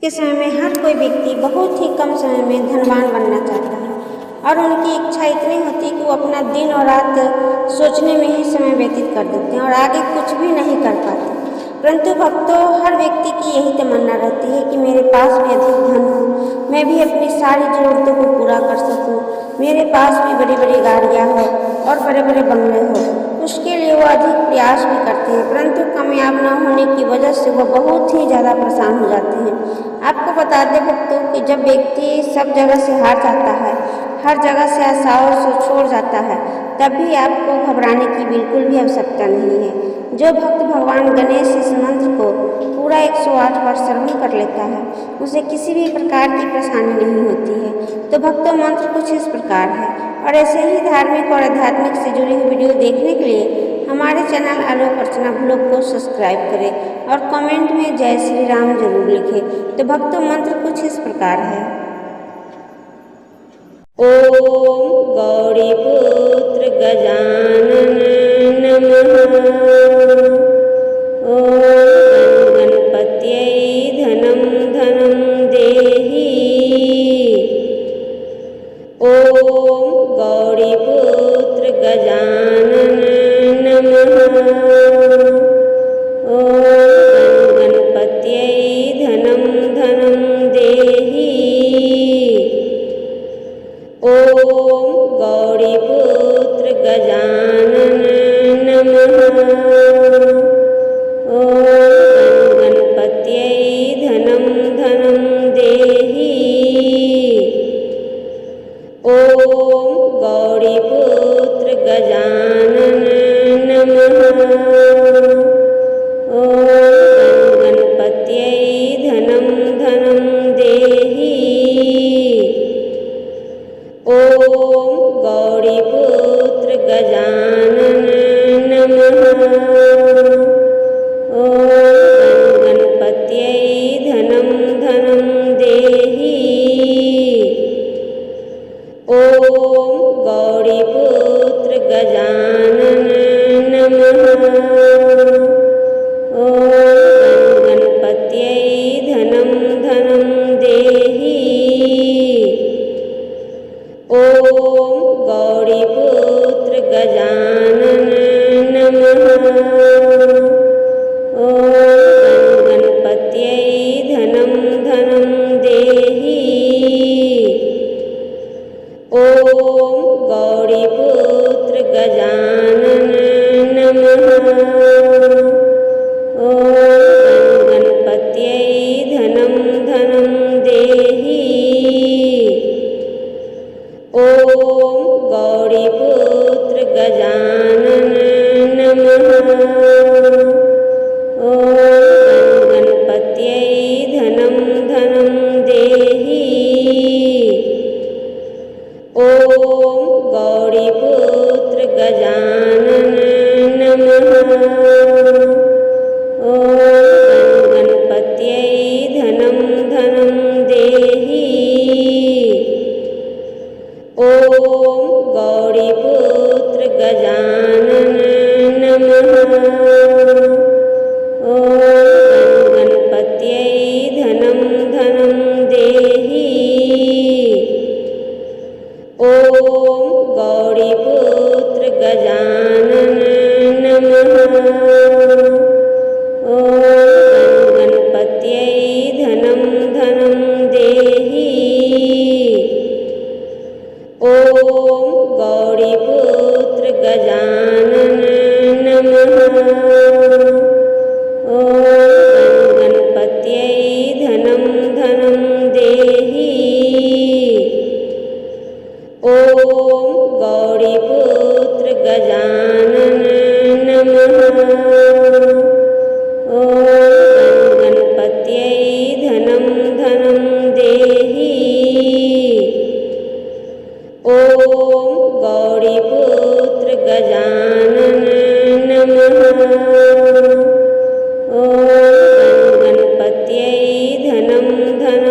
के समय में हर कोई व्यक्ति बहुत ही कम समय में धनवान बनना चाहता है और उनकी इच्छा इतनी होती है कि वो अपना दिन और रात सोचने में ही समय व्यतीत कर देते हैं और आगे कुछ भी नहीं कर पाते। परंतु भक्तों, हर व्यक्ति की यही तमन्ना रहती है कि मेरे पास भी अधिक धन हो, मैं भी अपनी सारी ज़रूरतों को पूरा कर सकूं, मेरे पास भी बड़ी बड़ी गाड़ियां हो और बड़े बड़े बंगले हो। उसके लिए वो अधिक प्रयास भी करते हैं, परंतु कामयाब न होने की वजह से वो बहुत ही ज़्यादा परेशान हो जाते हैं। आपको बता दें भक्तों कि जब व्यक्ति सब जगह से हार जाता है, हर जगह से आशाओं से छोड़ जाता है, तब भी आपको घबराने की बिल्कुल भी आवश्यकता नहीं है। जो भक्त भगवान गणेश इस मंत्र को पूरा 108 बार श्रवण कर लेता है, उसे किसी भी प्रकार की परेशानी नहीं होती है। तो भक्तों, मंत्र कुछ इस प्रकार है और ऐसे ही धार्मिक और आध्यात्मिक से जुड़ी हुई वीडियो देखने के लिए हमारे चैनल आलोक अर्चना ब्लॉग को सब्सक्राइब करें और कमेंट में जय श्री राम जरूर लिखें। तो भक्तों, मंत्र कुछ इस प्रकार है। ओम गौरीपुत्र गजानन नमः। ओम गणपत्यै धनं धनं देहि। ओम गौरीपुत्र गजानन नमः। ओम गणपत्यै धनं धनं देहि। ओम गौरीपुत्र गजानन नमः। ओम गणपत्यै धनं धनं देहि। ओम गौरीपुत्र गजानन नमः। ओम गणपत्यै धनं धनं देहि। ओम गौरीपुत्र गजानन नमः। ओम गणपत्यै धनं धनं देहि। ओम गौरीपुत्र गजानन नमः। ओम गणपत्यै धनं धनं देहि। ओम गौरीपुत्र गजानन नमः। ओम गणपत्यै धनं धनं देहि। ओम गौरीपुत्र गजानन नमः। ओम गणपत्यै धनं धनं देहि। ओम गौरीपुत्र गजानन नमः। ओम गणपत्यै धनं धनं देहि। ओम गौरीपुत्र गजानन नमः। ओम गणपत्यै धनं धनं देहि। ओम गौरीपुत्र गजानन नमः। ओम गणपत्यै धनं धनं देहि। ओम गौरीपुत्र गजानन नमः। ओम गणपत्यै धनं धनं देहि। ओम गौरीपुत्र गजानन नमः। ओम गणपत्यै धनं धनं देहि। ओम गौरीपुत्र गजानन नमः। ओम गणपत्यै धनं धनं देहि। ओम गौरीपुत्र गजानन नमः। ओम गणपत्यै धनं धनं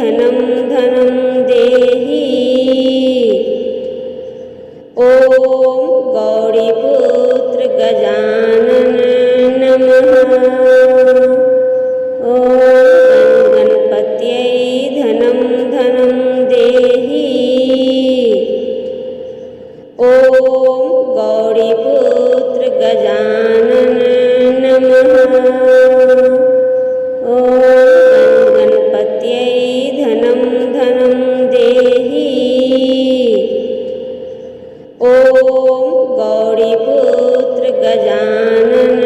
धनं धनं देहि। ॐ गौरीपुत्र गजानन नमः। ॐ गणपत्यै धनं धनं देहि। ॐ गौरीपुत्र गजानन नमः। ॐ गणपत्यै धनं धनं देहि। ॐ गौरीपुत्र गजानन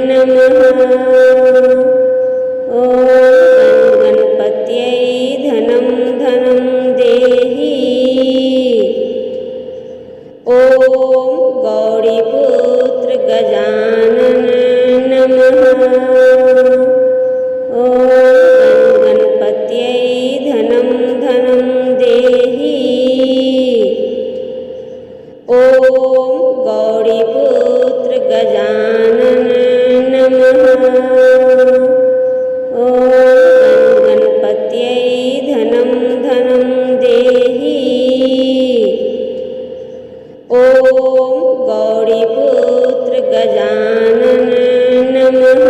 नमः। ॐ गणपत्यै धनं धनं देहि। ॐ गौरीपुत्र गजानन नमः। ॐ गणपत्यै धनं धनं देहि। ॐ गौरीपुत्र गजानन नमः। ॐ गणपत्यै धनं धनं देहि। ॐ गौरीपुत्र गजानन नमः।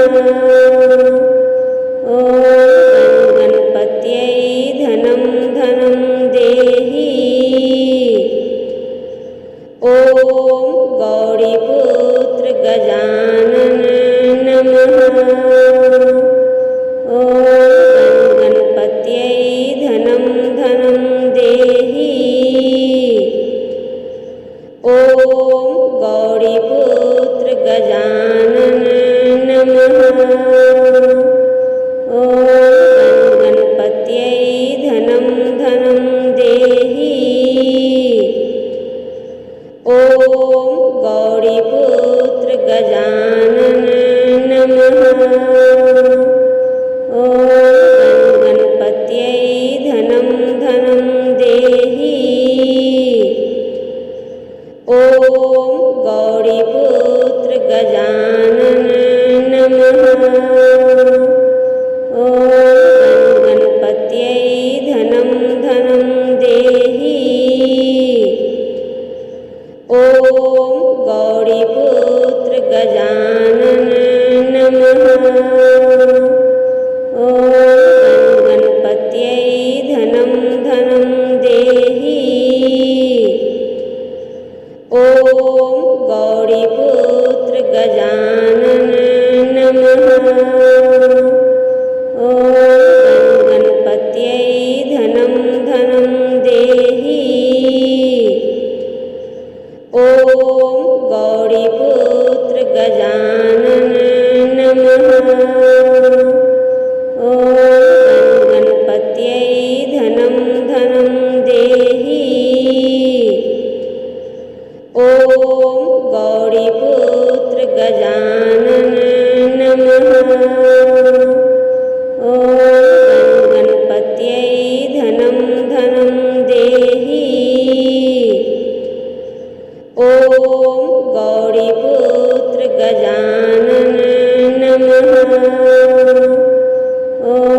ॐ गणपत्यै धनं धनं देहि। ॐ गौरीपुत्र गजानन नमः। ॐ गणपत्यै धनं धनं देहि। ॐ गौरीपुत्र गजानन नमः। ॐ गणपत्यै धनं धनं देहि। ॐ गौरीपुत्र गजानन नमः। ॐ गणपत्यै धनं धनं देहि। ॐ गौरीपुत्र गजानन नमः। ॐ गणपत्यै धनं धनं देहि। ॐ गौरीपुत्र गजानन नमः। ॐ गणपत्यै धनं धनं देहि। ॐ गौरीपुत्र गजानन नमः। ॐ गणपत्यै धनं धनं देहि। ॐ गौरीपुत्र गजानन नमः। ॐ गणपत्यै धनं धनं देहि। ॐ गौरीपुत्र गजानन नमः। ॐ गणपत्यै धनं धनं देहि। ॐ गौरीपुत्र गजानन नमः। ॐ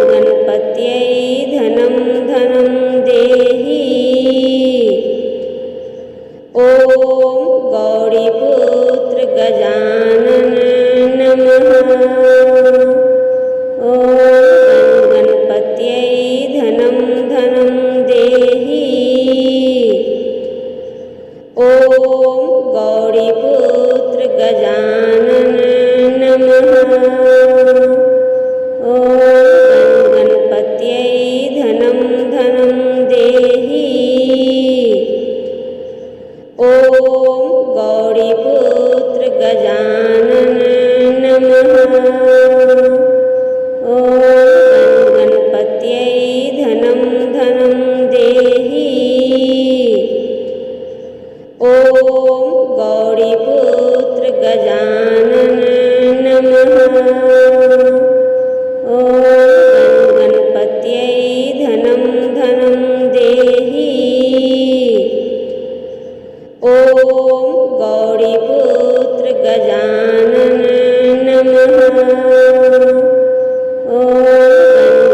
गणपत्यै धनं धनं देहि। ॐ गौरीपुत्र गजानन नमः। ॐ गणपत्यै धनं धनं देहि। ॐ गौरीपुत्र गजानन नमः। ॐ गणपत्यै धनं धनं देहि। ॐ गौरीपुत्र गजानन नमः। ॐ गणपत्यै धनं धनं देहि। ॐ गौरीपुत्र गजानन नमः। ॐ गणपत्यै धनं धनं देहि। ॐ गौरीपुत्र गजानन नमः। ॐ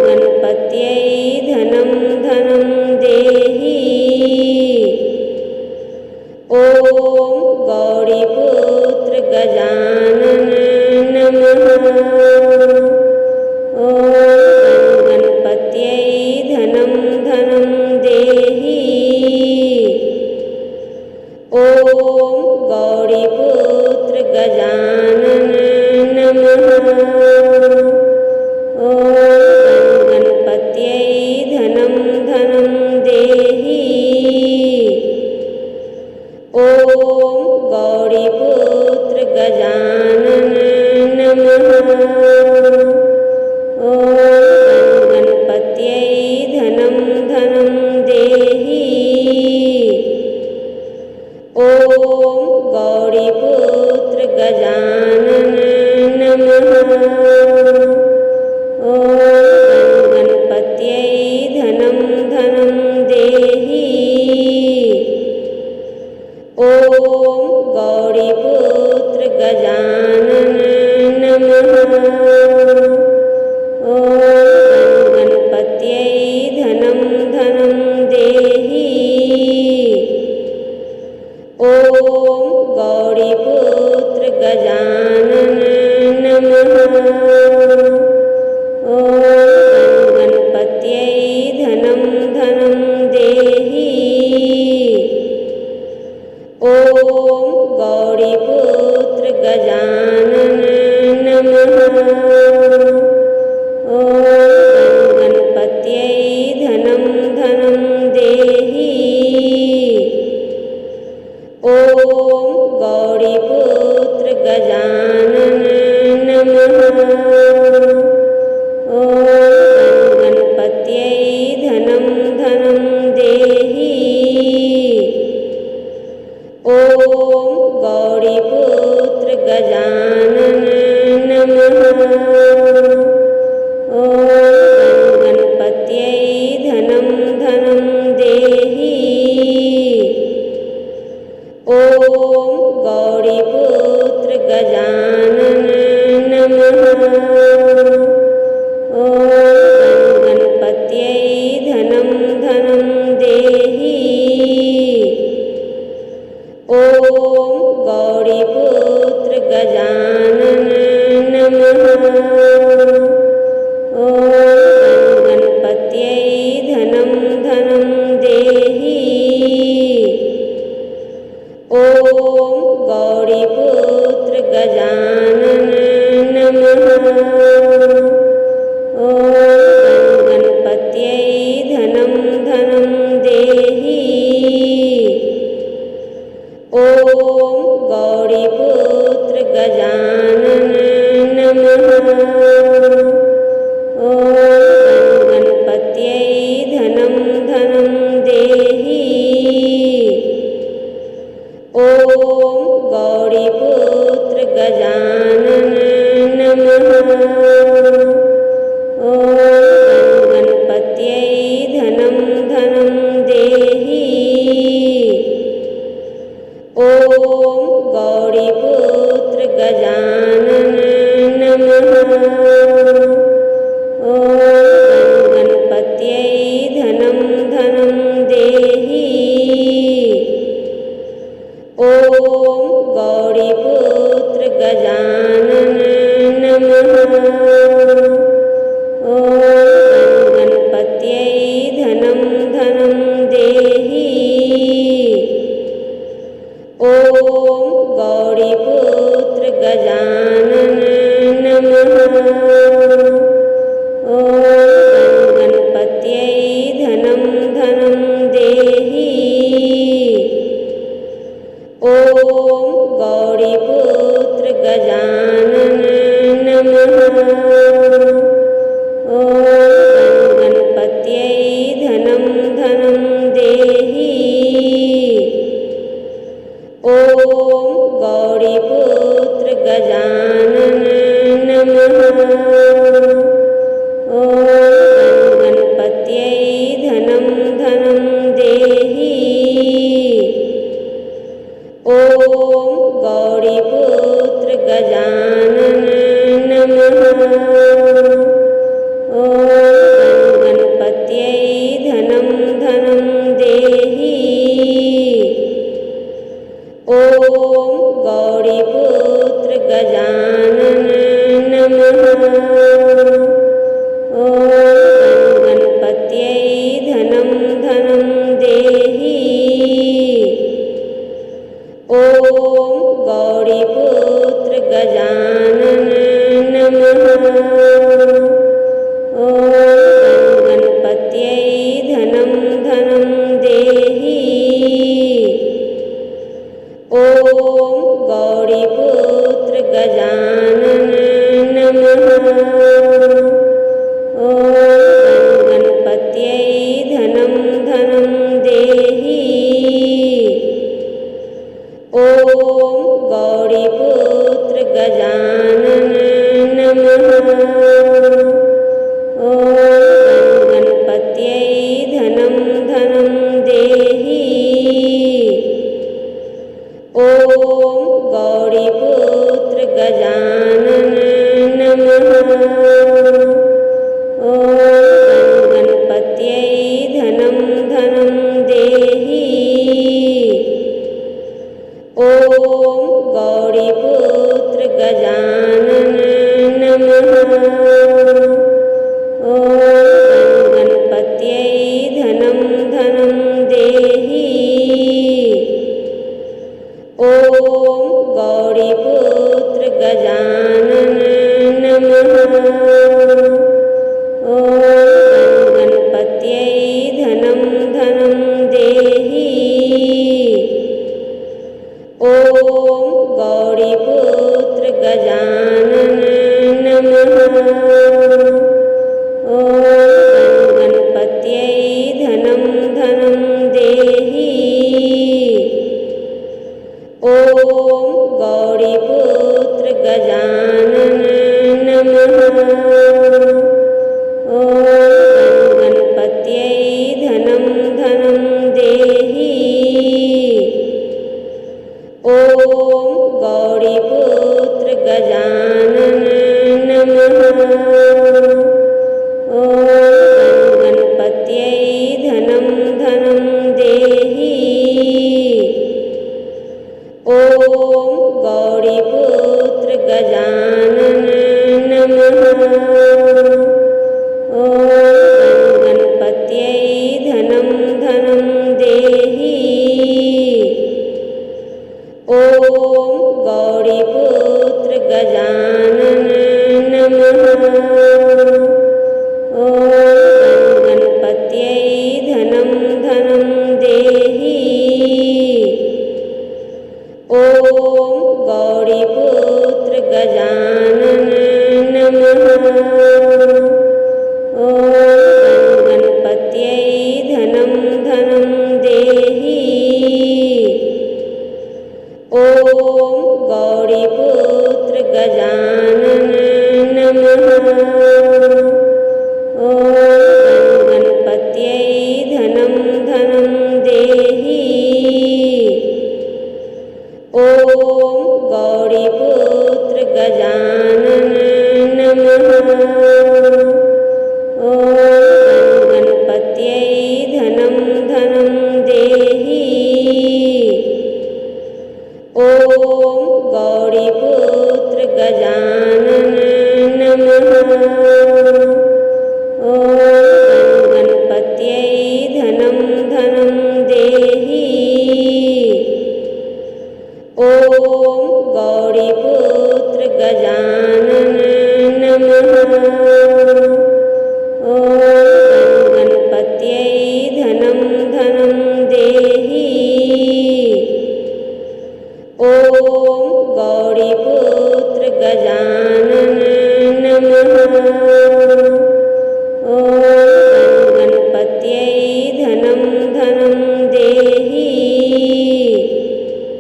गणपत्यै धनं धनं देहि। ॐ गौरीपुत्र गजानन नमः। ॐ गणपत्यै धनं धनं देहि। ॐ गौरीपुत्र गजानन नमः। ॐ गणपत्यै धनं धनं देहि। ॐ गौरीपुत्र गजानन नमः। ॐ गणपत्यै धनं धनं देहि। ॐ गौरीपुत्र गजानन नमः। ॐ गणपत्यै धनं धनं देहि। ॐ गौरीपुत्र गजानन नमः। ॐ गणपत्यै धनं धनं देहि। ॐ गौरीपुत्र गजानन नमः। ॐ गणपत्यै धनं धनं देहि। ॐ गौरीपुत्र गजानन नमः। ॐ गणपत्यै धनं धनं देहि। ॐ गौरीपुत्र गजानन नमः। ॐ गणपत्यै धनं धनं देहि। ॐ गौरीपुत्र गजानन नमः। ॐ गणपत्यै धनं धनं